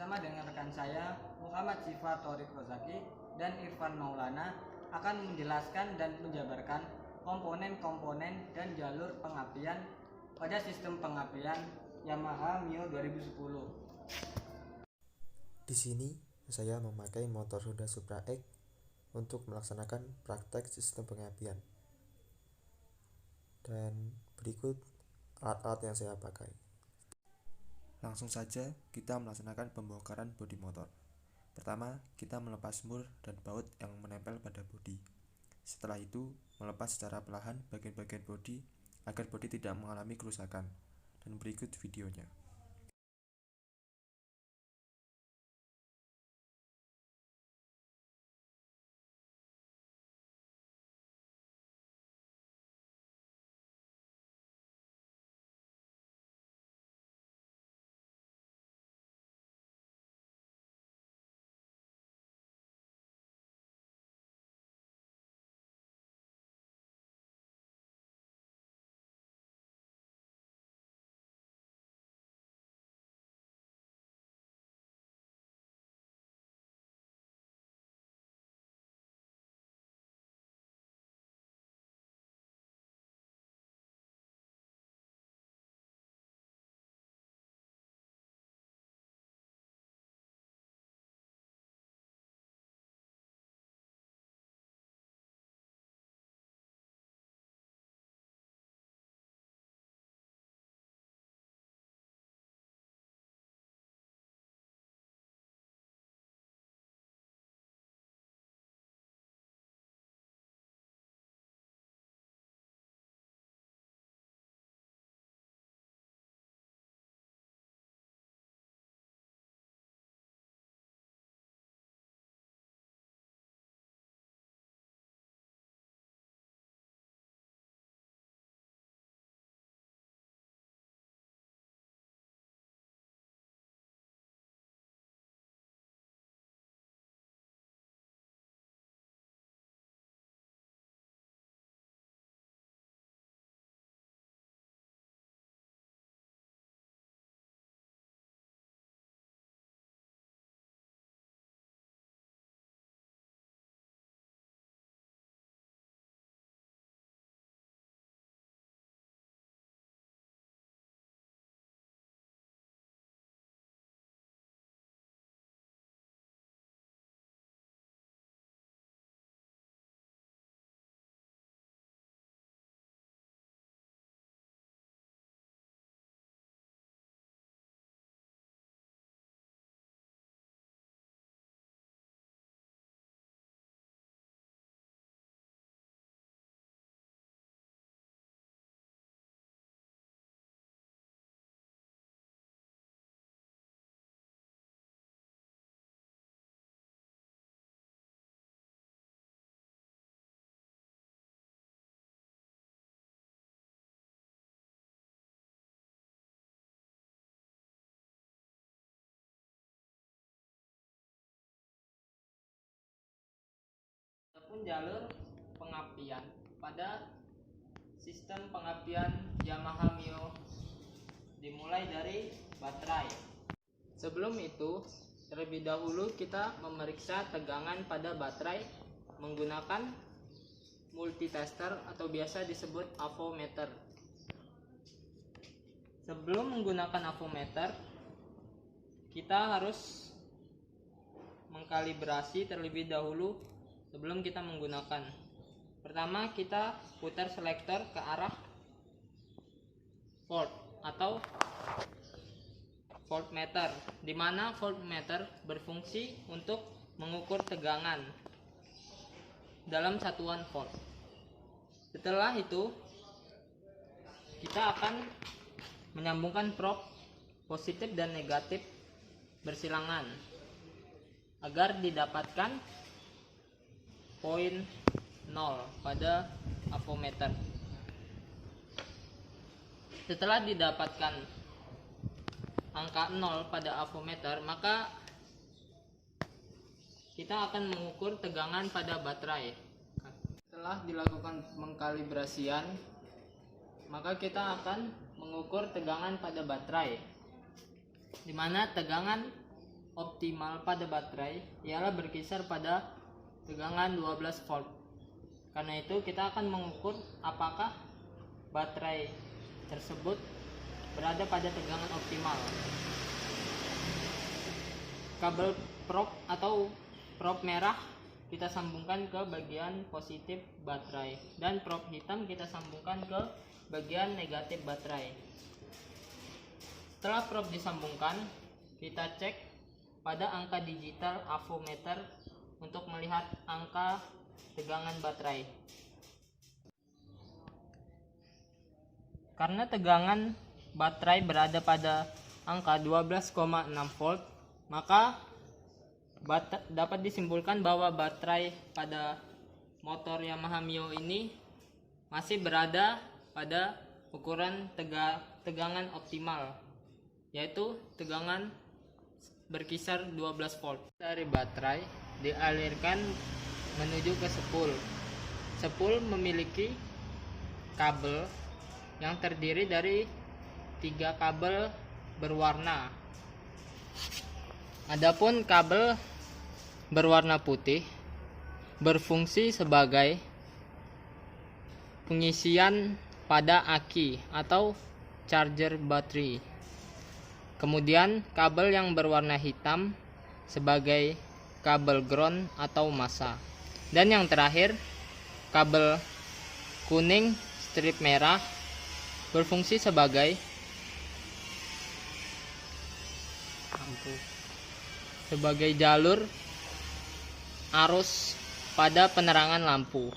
bersama dengan rekan saya Muhammad Sifa Thorik Rozaki dan Irfan Maulana akan menjelaskan dan menjabarkan komponen-komponen dan jalur pengapian pada sistem pengapian Yamaha Mio 2010. Di sini saya memakai motor Honda Supra X untuk melaksanakan praktek sistem pengapian. Dan berikut alat-alat yang saya pakai. Langsung saja kita melaksanakan pembongkaran bodi motor. Pertama, kita melepas mur dan baut yang menempel pada bodi. Setelah itu, melepas secara perlahan bagian-bagian bodi agar bodi tidak mengalami kerusakan. Dan berikut videonya. Adapun jalur pengapian pada sistem pengapian Yamaha Mio dimulai dari baterai. Sebelum itu, terlebih dahulu kita memeriksa tegangan pada baterai menggunakan multitester atau biasa disebut avometer. Sebelum menggunakan avometer, kita harus mengkalibrasi terlebih dahulu sebelum kita menggunakan. Pertama, kita putar selektor ke arah volt atau voltmeter, di mana voltmeter berfungsi untuk mengukur tegangan dalam satuan volt. Setelah itu, kita akan menyambungkan probe positif dan negatif bersilangan agar didapatkan poin 0 pada avometer. Setelah didapatkan angka 0 pada avometer, maka kita akan mengukur tegangan pada baterai. Setelah dilakukan pengkalibrasian, maka kita akan mengukur tegangan pada baterai, di mana tegangan optimal pada baterai ialah berkisar pada tegangan 12 volt. Karena itu kita akan mengukur apakah baterai tersebut berada pada tegangan optimal. Kabel probe atau probe merah kita sambungkan ke bagian positif baterai dan probe hitam kita sambungkan ke bagian negatif baterai. Setelah probe disambungkan, kita cek pada angka digital avometer untuk melihat angka tegangan baterai. Karena tegangan baterai berada pada angka 12,6 volt, maka dapat disimpulkan bahwa baterai pada motor Yamaha Mio ini masih berada pada ukuran tegangan optimal, yaitu tegangan berkisar 12 volt. Dari baterai dialirkan menuju ke spool. Spool memiliki kabel yang terdiri dari 3 kabel berwarna. Adapun kabel berwarna putih berfungsi sebagai pengisian pada aki atau charger baterai. Kemudian kabel yang berwarna hitam sebagai kabel ground atau massa. Dan yang terakhir, kabel kuning strip merah berfungsi sebagai jalur arus pada penerangan lampu.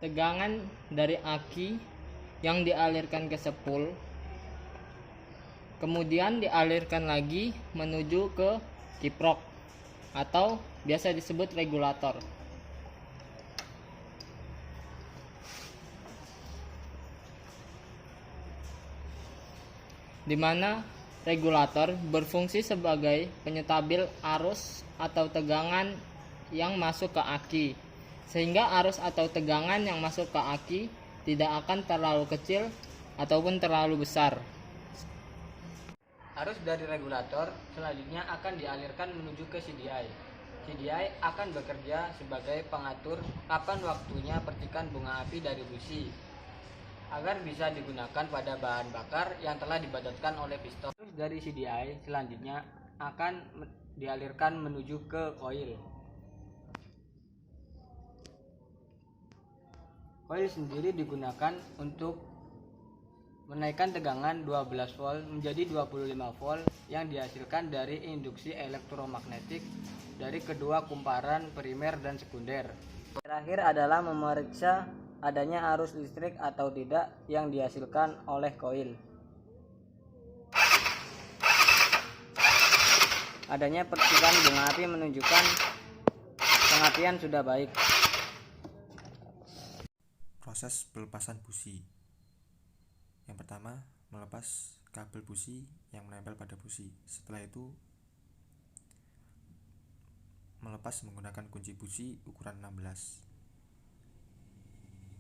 Tegangan dari aki yang dialirkan ke spool kemudian dialirkan lagi menuju ke kiprok atau biasa disebut regulator. Di mana regulator berfungsi sebagai penyetabil arus atau tegangan yang masuk ke aki, sehingga arus atau tegangan yang masuk ke aki tidak akan terlalu kecil ataupun terlalu besar. Arus dari regulator selanjutnya akan dialirkan menuju ke CDI. CDI akan bekerja sebagai pengatur kapan waktunya percikan bunga api dari busi agar bisa digunakan pada bahan bakar yang telah dibadatkan oleh piston. Arus dari CDI selanjutnya akan dialirkan menuju ke koil. Koil sendiri digunakan untuk menaikkan tegangan 12 volt menjadi 25 volt yang dihasilkan dari induksi elektromagnetik dari kedua kumparan primer dan sekunder. Terakhir adalah memeriksa adanya arus listrik atau tidak yang dihasilkan oleh koil. Adanya percikan bunga api menunjukkan pengapian sudah baik. Proses pelepasan busi. Yang pertama, melepas kabel busi yang menempel pada busi. Setelah itu, melepas menggunakan kunci busi ukuran 16.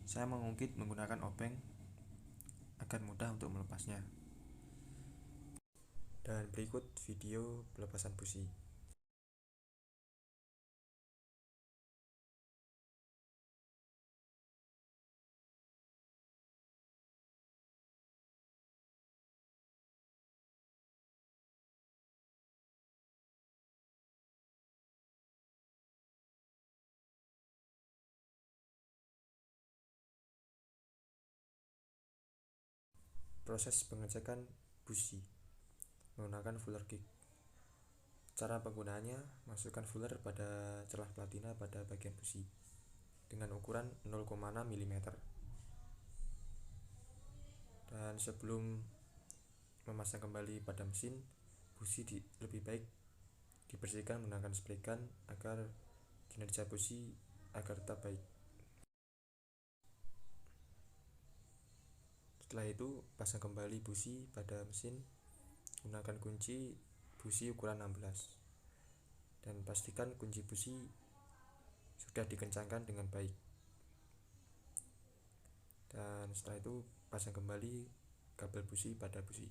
Saya mengungkit menggunakan obeng agar mudah untuk melepasnya. Dan berikut video pelepasan busi. Proses pengecekan busi menggunakan fuller kick. Cara penggunaannya, masukkan fuller pada celah platina pada bagian busi dengan ukuran 0,6 mm. Dan sebelum memasang kembali pada mesin, busi lebih baik dibersihkan menggunakan spray gun agar kinerja busi agar tetap baik. Setelah itu, pasang kembali busi pada mesin gunakan kunci busi ukuran 16 dan pastikan kunci busi sudah dikencangkan dengan baik. Dan setelah itu, pasang kembali kabel busi pada busi.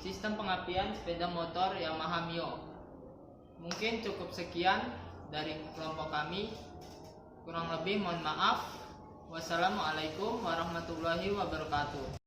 sistem pengapian sepeda motor Yamaha Mio. Mungkin cukup sekian dari kelompok kami. Kurang lebih mohon maaf. Wassalamualaikum warahmatullahi wabarakatuh.